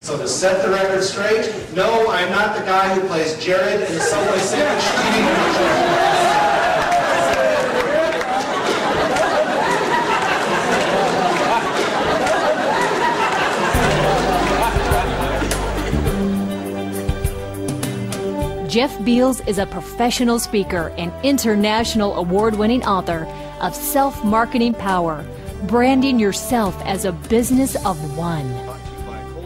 So to set the record straight, no, I'm not the guy who plays Jared in the Subway sandwich TV commercial. Jeff Beals is a professional speaker and international award-winning author of Self-Marketing Power, Branding Yourself as a Business of One.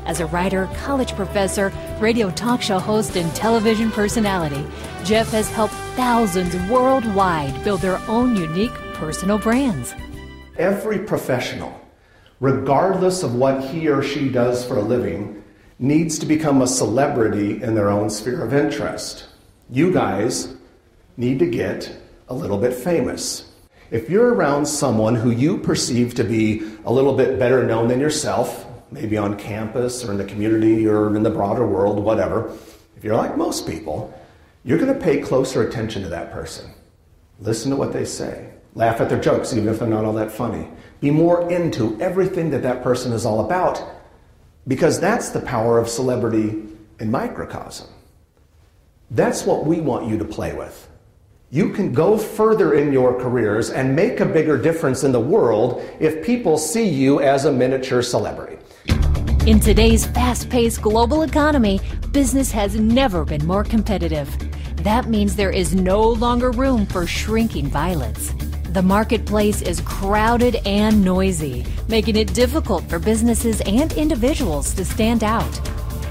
As a writer, college professor, radio talk show host, and television personality, Jeff has helped thousands worldwide build their own unique personal brands. Every professional, regardless of what he or she does for a living, needs to become a celebrity in their own sphere of interest. You guys need to get a little bit famous. If you're around someone who you perceive to be a little bit better known than yourself, maybe on campus or in the community or in the broader world, whatever, if you're like most people, you're going to pay closer attention to that person. Listen to what they say. Laugh at their jokes, even if they're not all that funny. Be more into everything that that person is all about, because that's the power of celebrity in microcosm. That's what we want you to play with. You can go further in your careers and make a bigger difference in the world if people see you as a miniature celebrity. In today's fast-paced global economy, business has never been more competitive. That means there is no longer room for shrinking violets. The marketplace is crowded and noisy, making it difficult for businesses and individuals to stand out.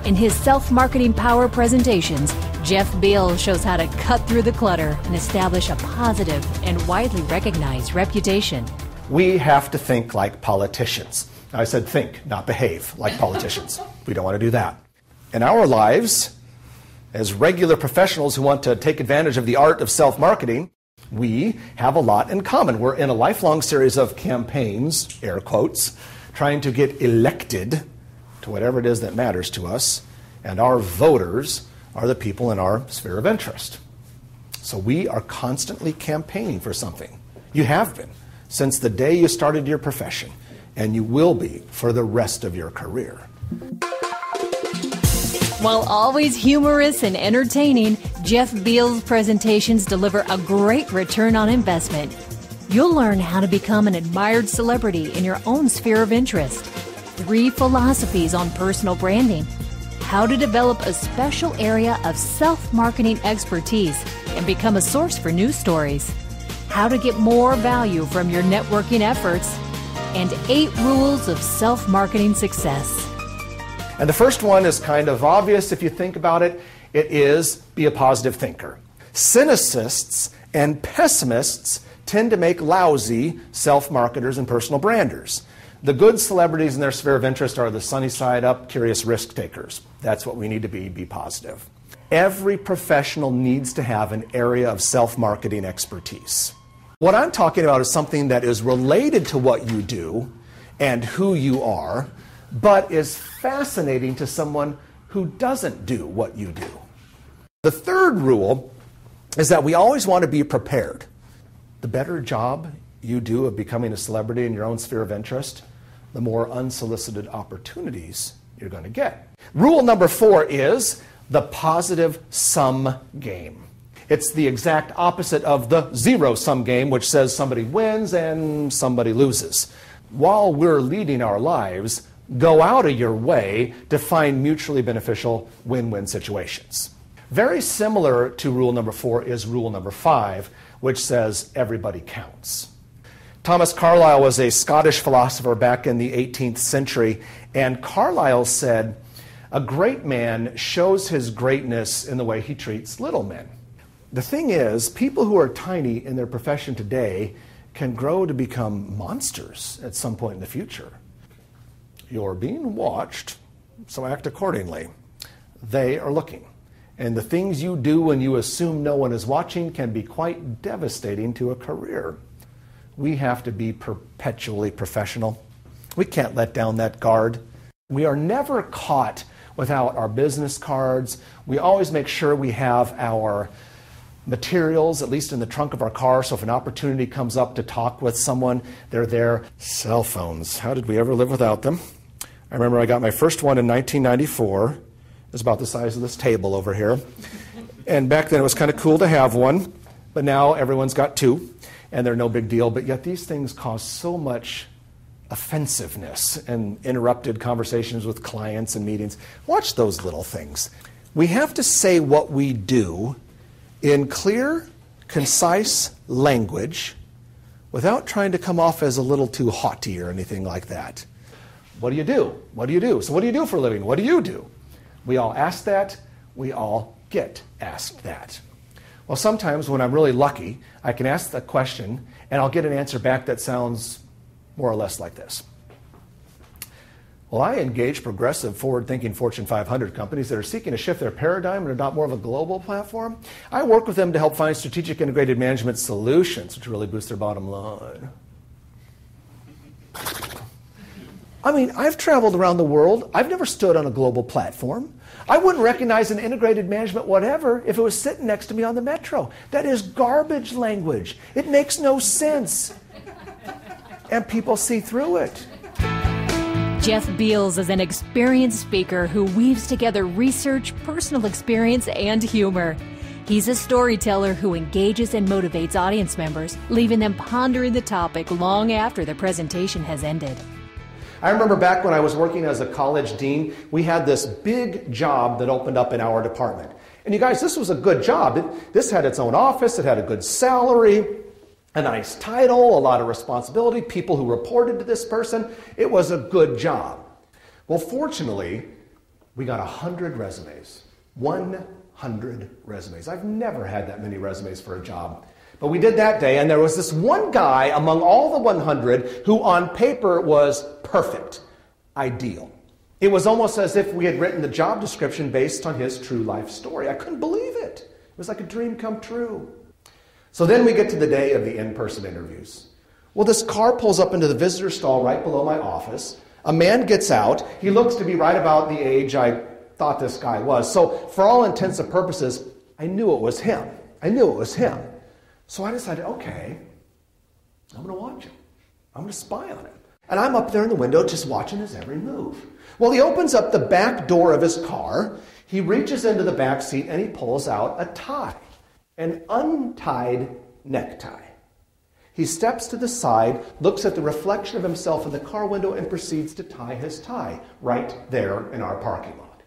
In his Self-Marketing Power presentations, Jeff Beals shows how to cut through the clutter and establish a positive and widely recognized reputation. We have to think like politicians. I said think, not behave like politicians. We don't want to do that. In our lives, as regular professionals who want to take advantage of the art of self-marketing, we have a lot in common. We're in a lifelong series of campaigns, air quotes, trying to get elected to whatever it is that matters to us, and our voters are the people in our sphere of interest. So we are constantly campaigning for something. You have been since the day you started your profession, and you will be for the rest of your career. While always humorous and entertaining, Jeff Beals' presentations deliver a great return on investment. You'll learn how to become an admired celebrity in your own sphere of interest, 3 philosophies on personal branding, how to develop a special area of self-marketing expertise and become a source for news stories, how to get more value from your networking efforts, and 8 rules of self-marketing success. And the first one is kind of obvious if you think about it. It is be a positive thinker. Cynicists and pessimists tend to make lousy self-marketers and personal branders. The good celebrities in their sphere of interest are the sunny side up, curious risk takers. That's what we need to be positive. Every professional needs to have an area of self-marketing expertise. What I'm talking about is something that is related to what you do and who you are, but is fascinating to someone who doesn't do what you do. The third rule is that we always want to be prepared. The better job you do of becoming a celebrity in your own sphere of interest, the more unsolicited opportunities you're going to get. Rule number 4 is the positive sum game. It's the exact opposite of the zero-sum game, which says somebody wins and somebody loses. While we're leading our lives, go out of your way to find mutually beneficial win-win situations. Very similar to rule number 4 is rule number 5, which says everybody counts. Thomas Carlyle was a Scottish philosopher back in the 18th century, and Carlyle said, "A great man shows his greatness in the way he treats little men." The thing is, people who are tiny in their profession today can grow to become monsters at some point in the future. You're being watched, so act accordingly. They are looking. And the things you do when you assume no one is watching can be quite devastating to a career. We have to be perpetually professional. We can't let down that guard. We are never caught without our business cards. We always make sure we have our materials, at least in the trunk of our car, so if an opportunity comes up to talk with someone, they're there. Cell phones, how did we ever live without them? I remember I got my first one in 1994. It was about the size of this table over here. And back then it was kind of cool to have one, but now everyone's got two, and they're no big deal. But yet these things cause so much offensiveness and interrupted conversations with clients and meetings. Watch those little things. We have to say what we do in clear, concise language without trying to come off as a little too haughty or anything like that. What do you do? What do you do? So what do you do for a living? What do you do? We all ask that. We all get asked that. Well, sometimes when I'm really lucky, I can ask the question and I'll get an answer back that sounds more or less like this. Well, I engage progressive, forward-thinking Fortune 500 companies that are seeking to shift their paradigm and adopt more of a global platform. I work with them to help find strategic integrated management solutions which really boost their bottom line. I mean, I've traveled around the world. I've never stood on a global platform. I wouldn't recognize an integrated management whatever if it was sitting next to me on the metro. That is garbage language. It makes no sense. And people see through it. Jeff Beals is an experienced speaker who weaves together research, personal experience, and humor. He's a storyteller who engages and motivates audience members, leaving them pondering the topic long after the presentation has ended. I remember back when I was working as a college dean, we had this big job that opened up in our department. And you guys, this was a good job. This had its own office, it had a good salary, a nice title, a lot of responsibility, people who reported to this person. It was a good job. Well, fortunately, we got 100 resumes. 100 resumes. I've never had that many resumes for a job. But we did that day, and there was this one guy among all the 100 who on paper was perfect, ideal. It was almost as if we had written the job description based on his true life story. I couldn't believe it. It was like a dream come true. So then we get to the day of the in-person interviews. Well, this car pulls up into the visitor stall right below my office. A man gets out. He looks to be right about the age I thought this guy was. So for all intents and purposes, I knew it was him. So I decided, okay, I'm going to watch him. I'm going to spy on him. And I'm up there in the window just watching his every move. Well, he opens up the back door of his car. He reaches into the back seat and he pulls out a tie. An untied necktie. He steps to the side, looks at the reflection of himself in the car window, and proceeds to tie his tie right there in our parking lot.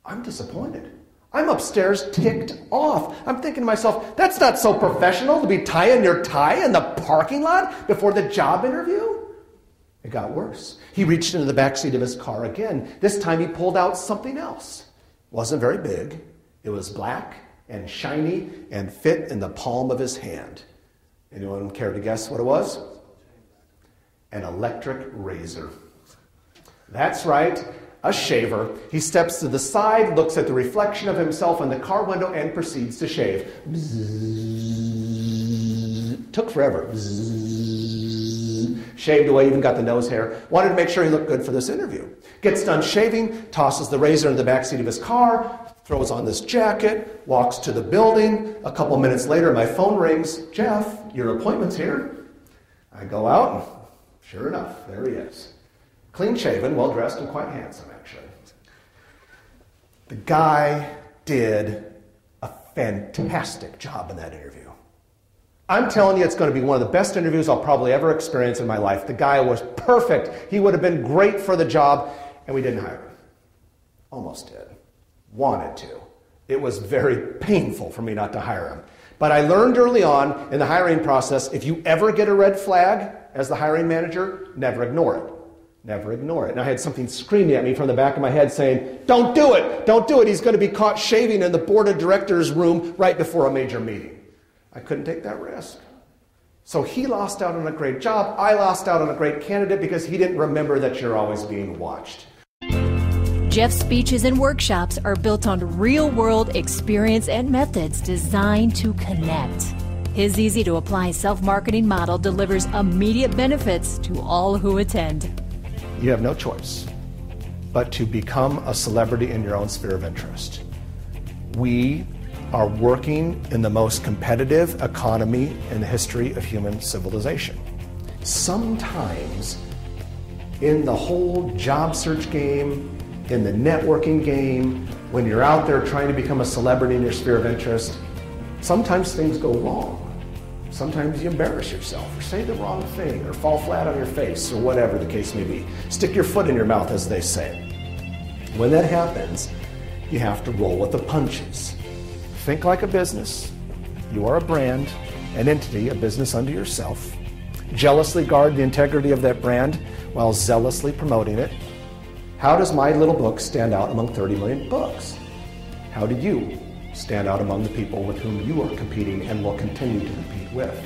I'm disappointed. I'm upstairs ticked off. I'm thinking to myself, that's not so professional to be tying your tie in the parking lot before the job interview. It got worse. He reached into the back seat of his car again. This time he pulled out something else. It wasn't very big. It was black and shiny and fit in the palm of his hand. Anyone care to guess what it was? An electric razor. That's right, a shaver. He steps to the side, looks at the reflection of himself in the car window, and proceeds to shave. Bzzz. Took forever. Bzzz. Shaved away, even got the nose hair. Wanted to make sure he looked good for this interview. Gets done shaving, tosses the razor in the backseat of his car, throws on this jacket, walks to the building. A couple minutes later, my phone rings. Jeff, your appointment's here. I go out, and sure enough, there he is. Clean shaven, well dressed, and quite handsome, actually. The guy did a fantastic job in that interview. I'm telling you, it's going to be one of the best interviews I'll probably ever experience in my life. The guy was perfect. He would have been great for the job, and we didn't hire him. Almost did. Wanted to. It was very painful for me not to hire him. But I learned early on in the hiring process, if you ever get a red flag as the hiring manager, never ignore it. Never ignore it. And I had something screaming at me from the back of my head saying, don't do it, don't do it. He's going to be caught shaving in the board of directors room right before a major meeting. I couldn't take that risk. So he lost out on a great job. I lost out on a great candidate because he didn't remember that you're always being watched. Jeff's speeches and workshops are built on real-world experience and methods designed to connect. His easy-to-apply self-marketing model delivers immediate benefits to all who attend. You have no choice but to become a celebrity in your own sphere of interest. We are working in the most competitive economy in the history of human civilization. Sometimes in the whole job search game, in the networking game, when you're out there trying to become a celebrity in your sphere of interest, sometimes things go wrong. Sometimes you embarrass yourself or say the wrong thing or fall flat on your face or whatever the case may be. Stick your foot in your mouth, as they say. When that happens, you have to roll with the punches. Think like a business. You are a brand, an entity, a business unto yourself. Jealously guard the integrity of that brand while zealously promoting it. How does my little book stand out among 30 million books? How do you stand out among the people with whom you are competing and will continue to compete with?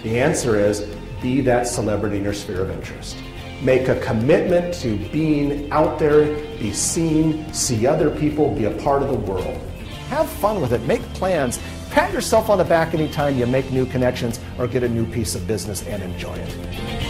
The answer is be that celebrity in your sphere of interest. Make a commitment to being out there, be seen, see other people, be a part of the world. Have fun with it, make plans, pat yourself on the back anytime you make new connections or get a new piece of business and enjoy it.